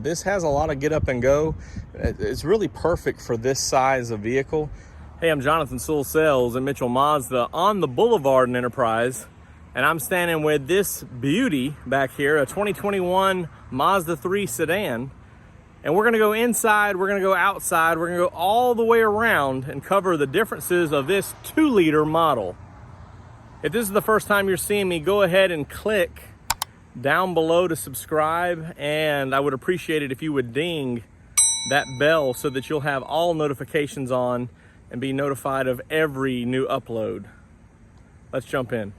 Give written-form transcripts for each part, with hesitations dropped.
This has a lot of get up and go. It's really perfect for this size of vehicle. Hey, I'm Jonathan Sewell in Mitchell Mazda on the Boulevard in Enterprise, and I'm standing with this beauty back here, a 2021 Mazda 3 Sedan. And we're gonna go inside, we're gonna go outside, we're gonna go all the way around and cover the differences of this 2-liter model. If this is the first time you're seeing me, go ahead and click down below to subscribe, and I would appreciate it if you would ding that bell so that you'll have all notifications on and be notified of every new upload. Let's jump in.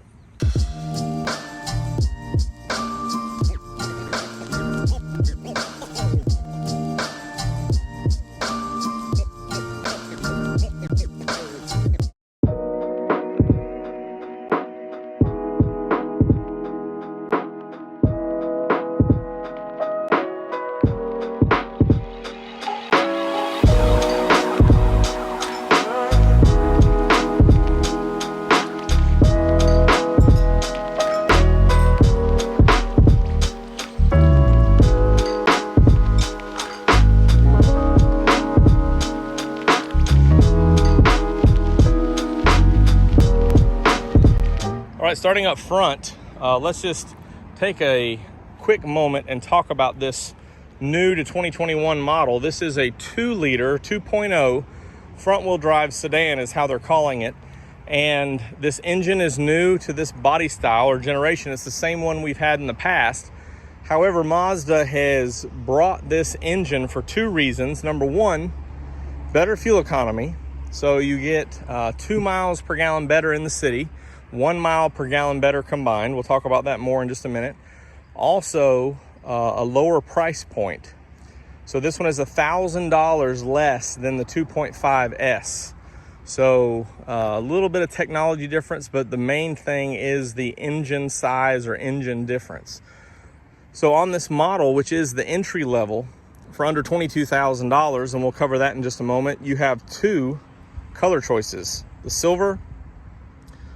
All right, starting up front, let's just take a quick moment and talk about this new to 2021 model. This is a 2-liter 2.0 front-wheel drive sedan is how they're calling it. And this engine is new to this body style or generation. It's the same one we've had in the past. However, Mazda has brought this engine for 2 reasons. Number one, better fuel economy. So you get 2 miles per gallon better in the city, 1 mile per gallon better combined. We'll talk about that more in just a minute. Also, a lower price point. So this one is $1,000 less than the 2.5S. So a little bit of technology difference, but the main thing is the engine size or engine difference. So on this model, which is the entry level for under $22,000, and we'll cover that in just a moment, you have 2 color choices, the silver,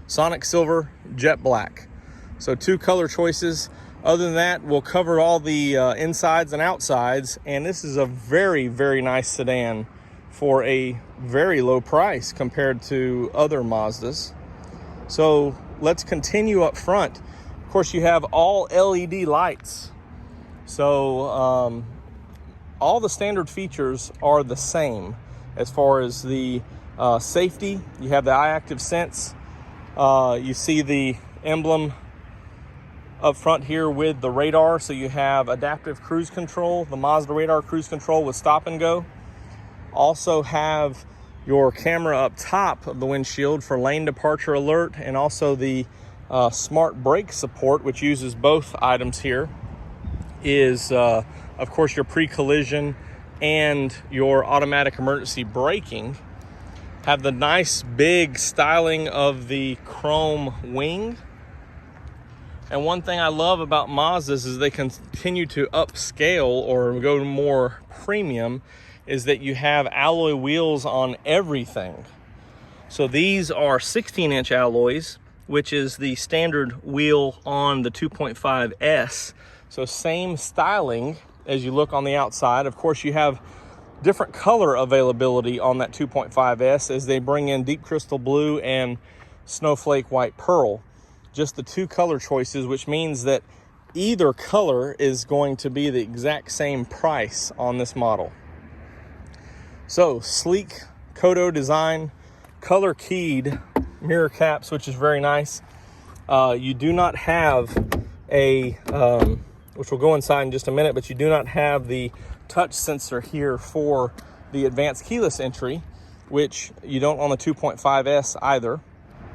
Sonic Silver, Jet Black. So 2 color choices. Other than that, we'll cover all the insides and outsides. And this is a very, very nice sedan for a very low price compared to other Mazdas. So let's continue up front. Of course, you have all LED lights. So all the standard features are the same as far as the safety. You have the eye active sense. You see the emblem up front here with the radar. So you have adaptive cruise control, the Mazda radar cruise control with stop and go. Also have your camera up top of the windshield for lane departure alert, and also the smart brake support, which uses both items here, is of course your pre-collision and your automatic emergency braking. Have the nice big styling of the chrome wing. And one thing I love about Mazdas is they continue to upscale or go more premium, is that you have alloy wheels on everything. So these are 16-inch alloys, which is the standard wheel on the 2.5S. So same styling as you look on the outside. Of course, you have different color availability on that 2.5S as they bring in deep crystal blue and snowflake white pearl. Just the 2 color choices, which means that either color is going to be the exact same price on this model. So sleek Kodo design, color keyed mirror caps, which is very nice. You do not have a, which we'll go inside in just a minute, but you do not have the touch sensor here for the advanced keyless entry, which you don't on the 2.5S either.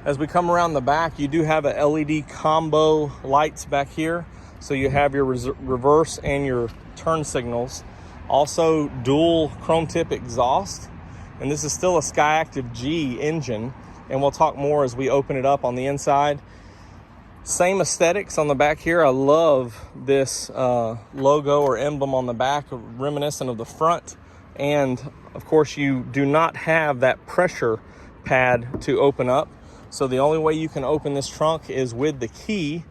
As we come around the back, you do have a LED combo lights back here. So you have your reverse and your turn signals. Also dual chrome tip exhaust. And this is still a Skyactiv G engine. And we'll talk more as we open it up on the inside. Same aesthetics on the back here. I love this logo or emblem on the back, reminiscent of the front. And of course, you do not have that pressure pad to open up. So the only way you can open this trunk is with the key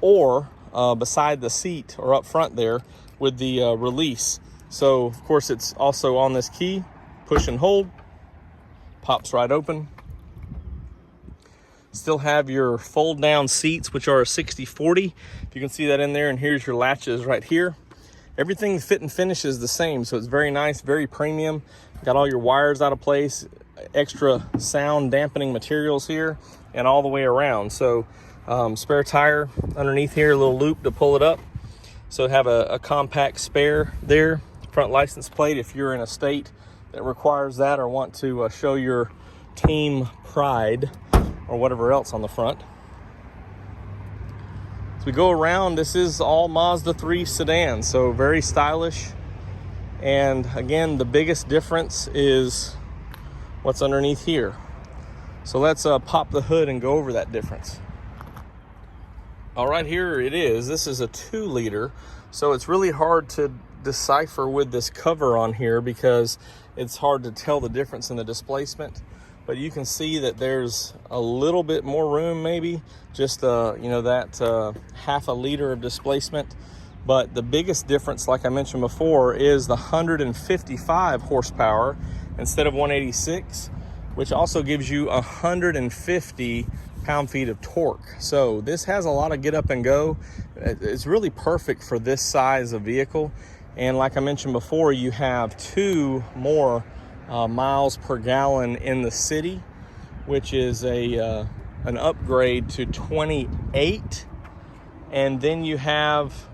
or beside the seat or up front there with the release. So of course it's also on this key, push and hold, pops right open. Still have your fold down seats, which are a 60/40. You can see that in there, and here's your latches right here. Everything fit and finish is the same, so it's very nice, very premium. Got all your wires out of place, extra sound dampening materials here, and all the way around. So spare tire underneath here, a little loop to pull it up. So have a compact spare there. Front license plate if you're in a state that requires that or want to show your team pride or whatever else on the front. As we go around, this is all Mazda 3 sedan, so very stylish. And again, the biggest difference is what's underneath here. So let's pop the hood and go over that difference. All right, here it is. This is a 2-liter, so it's really hard to decipher with this cover on here because it's hard to tell the difference in the displacement. But you can see that there's a little bit more room, maybe just that half a liter of displacement. But the biggest difference, like I mentioned before, is the 155 horsepower instead of 186, which also gives you 150 pound-feet of torque. So this has a lot of get up and go. It's really perfect for this size of vehicle. And like I mentioned before, you have 2 more miles per gallon in the city, which is an upgrade to 28. And then you have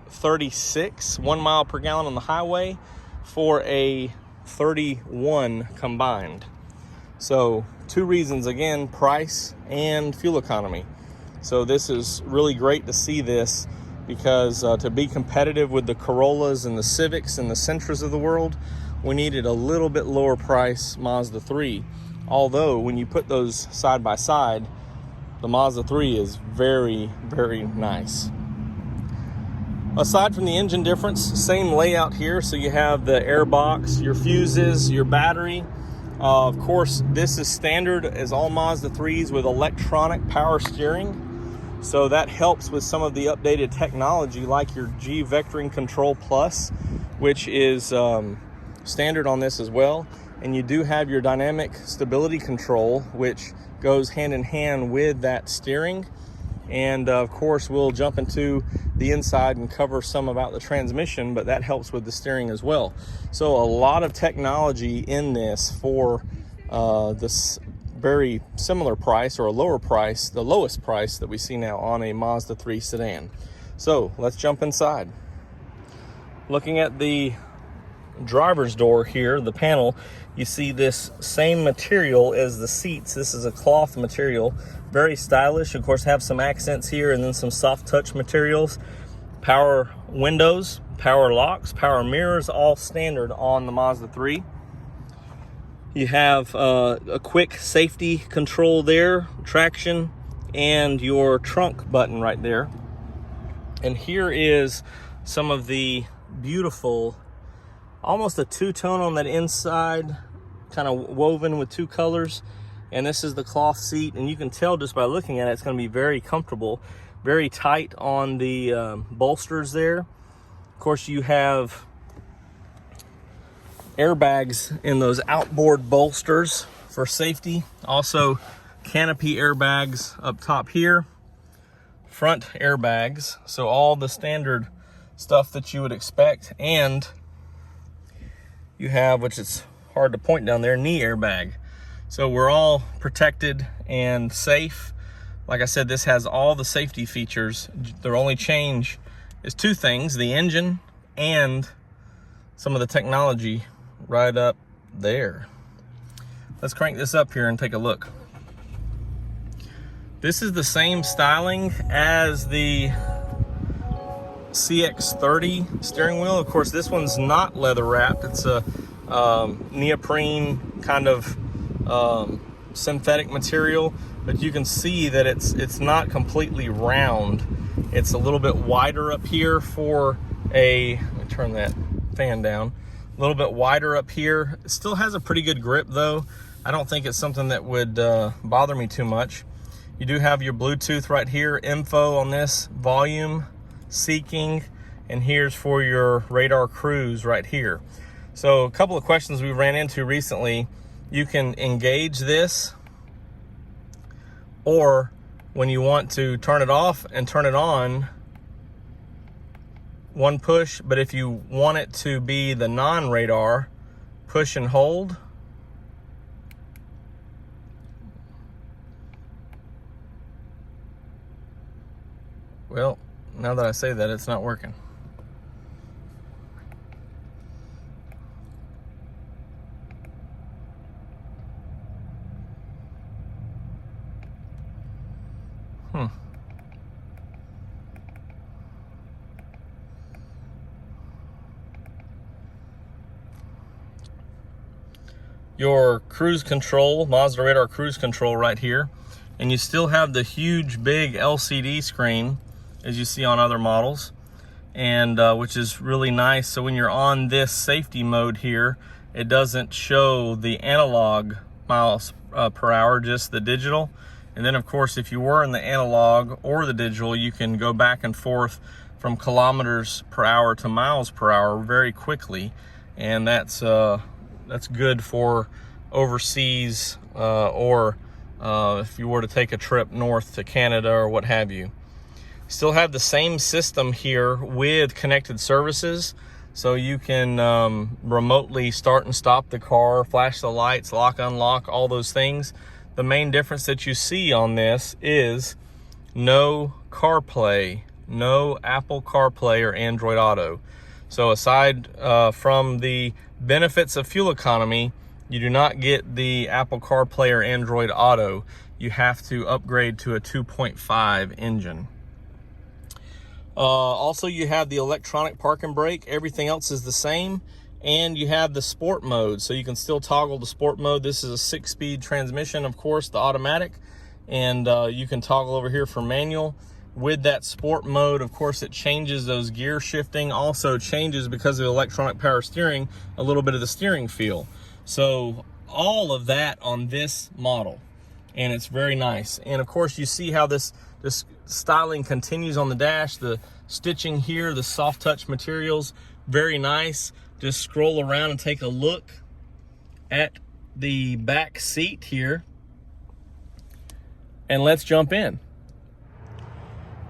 36, 1 mile per gallon on the highway for a 31 combined. So 2 reasons, again, price and fuel economy. So this is really great to see this because to be competitive with the Corollas and the Civics and the Sentras of the world, we needed a little bit lower price Mazda 3. Although when you put those side by side, the Mazda 3 is very, very nice. Aside from the engine difference, same layout here. So you have the air box, your fuses, your battery. Of course, this is standard as all Mazda 3s with electronic power steering. So that helps with some of the updated technology like your G Vectoring Control Plus, which is standard on this as well. And you do have your dynamic stability control, which goes hand in hand with that steering. And of course, we'll jump into the inside and cover some about the transmission, but that helps with the steering as well. So a lot of technology in this for this very similar price or a lower price, the lowest price that we see now on a Mazda 3 sedan. So let's jump inside. Looking at the driver's door here, the panel, you see this same material as the seats. This is a cloth material, very stylish. Of course, have some accents here and then some soft touch materials. Power windows, power locks, power mirrors, all standard on the Mazda 3. You have a quick safety control there, traction, and your trunk button right there. And here is some of the beautiful, almost a 2-tone on that inside, kind of woven with 2 colors. And this is the cloth seat, and you can tell just by looking at it, it's going to be very comfortable, very tight on the bolsters there. Of course, you have airbags in those outboard bolsters for safety. Also, canopy airbags up top here, front airbags, so all the standard stuff that you would expect. And you have, which is hard to point down there, knee airbag. So we're all protected and safe. Like I said, this has all the safety features. The only change is 2 things, the engine and some of the technology right up there. Let's crank this up here and take a look. This is the same styling as the CX-30 steering wheel. Of course, this one's not leather wrapped. It's a neoprene kind of synthetic material, but you can see that it's not completely round. It's a little bit wider up here for a, let me turn that fan down, a little bit wider up here. It still has a pretty good grip though. I don't think it's something that would bother me too much. You do have your Bluetooth right here, info on this, volume, seeking, and here's for your radar cruise right here. So a couple of questions we ran into recently: you can engage this, or when you want to turn it off and turn it on, one push. But if you want it to be the non-radar, push and hold. Well, now that I say that, it's not working. Your cruise control, Mazda radar cruise control right here, and you still have the huge big LCD screen as you see on other models, and which is really nice. So when you're on this safety mode here, it doesn't show the analog miles per hour, just the digital. And then of course, if you were in the analog or the digital, you can go back and forth from kilometers per hour to miles per hour very quickly, and that's good for overseas, or if you were to take a trip north to Canada or what have you. Still have the same system here with connected services, so you can remotely start and stop the car, flash the lights, lock, unlock, all those things. The main difference that you see on this is no CarPlay, no Apple CarPlay or Android Auto. So aside from the benefits of fuel economy, you do not get the Apple CarPlay or Android Auto. You have to upgrade to a 2.5 engine. Also, you have the electronic park and brake. Everything else is the same. And you have the sport mode, so you can still toggle the sport mode. This is a 6-speed transmission, of course, the automatic. And you can toggle over here for manual. With that sport mode, of course, it changes those gear shifting. Also changes, because of electronic power steering, a little bit of the steering feel. So all of that on this model, and it's very nice. And of course, you see how this styling continues on the dash. The stitching here, the soft touch materials, very nice. Just scroll around and take a look at the back seat here, and let's jump in.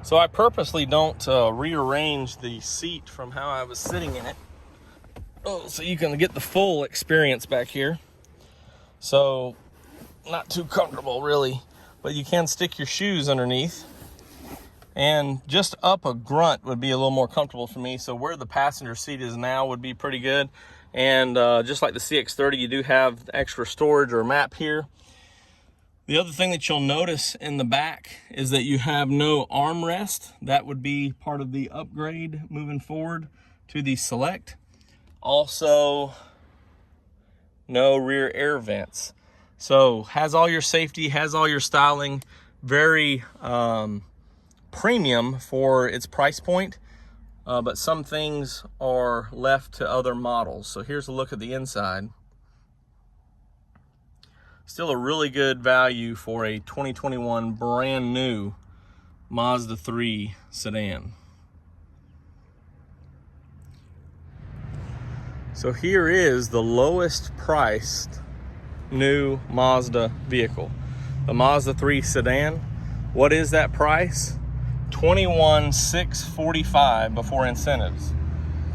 So I purposely don't rearrange the seat from how I was sitting in it, so you can get the full experience back here. So not too comfortable really, but you can stick your shoes underneath, and just up a grunt would be a little more comfortable for me. So where the passenger seat is now would be pretty good. And just like the CX-30, you do have extra storage or map here. The other thing that you'll notice in the back is that you have no armrest. That would be part of the upgrade moving forward to the Select. Also, no rear air vents. So has all your safety, has all your styling. Very premium for its price point, but some things are left to other models. So here's a look at the inside. Still a really good value for a 2021 brand new Mazda 3 sedan. So here is the lowest priced new Mazda vehicle, the Mazda 3 sedan. What is that price? $21,645 before incentives.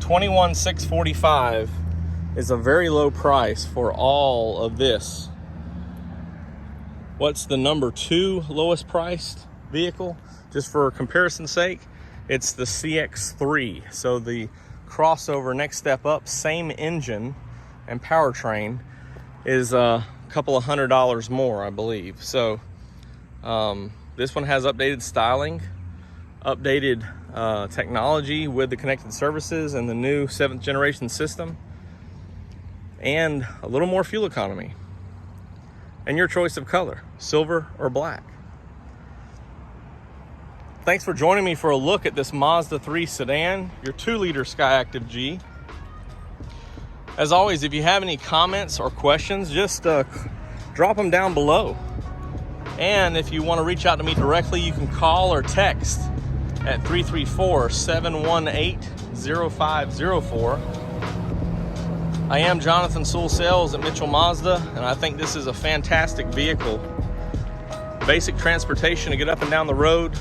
$21,645 is a very low price for all of this. What's the number 2 lowest priced vehicle? Just for comparison's sake, it's the CX-3. So the crossover next step up, same engine and powertrain, is a couple of $100 more, I believe. So this one has updated styling, updated technology with the connected services and the new 7th generation system, and a little more fuel economy. And your choice of color, silver or black. Thanks for joining me for a look at this Mazda 3 sedan, your 2-liter Skyactiv G. As always, if you have any comments or questions, just drop them down below. And if you want to reach out to me directly, you can call or text at 334-718-0504. I am Jonathan Sewell Sales at Mitchell Mazda, and I think this is a fantastic vehicle. Basic transportation to get up and down the road,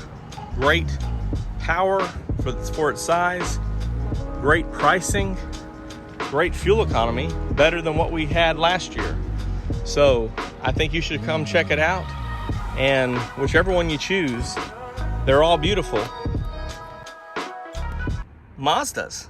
great power for its size, great pricing, great fuel economy, better than what we had last year. So I think you should come check it out, and whichever one you choose, they're all beautiful. Mazdas.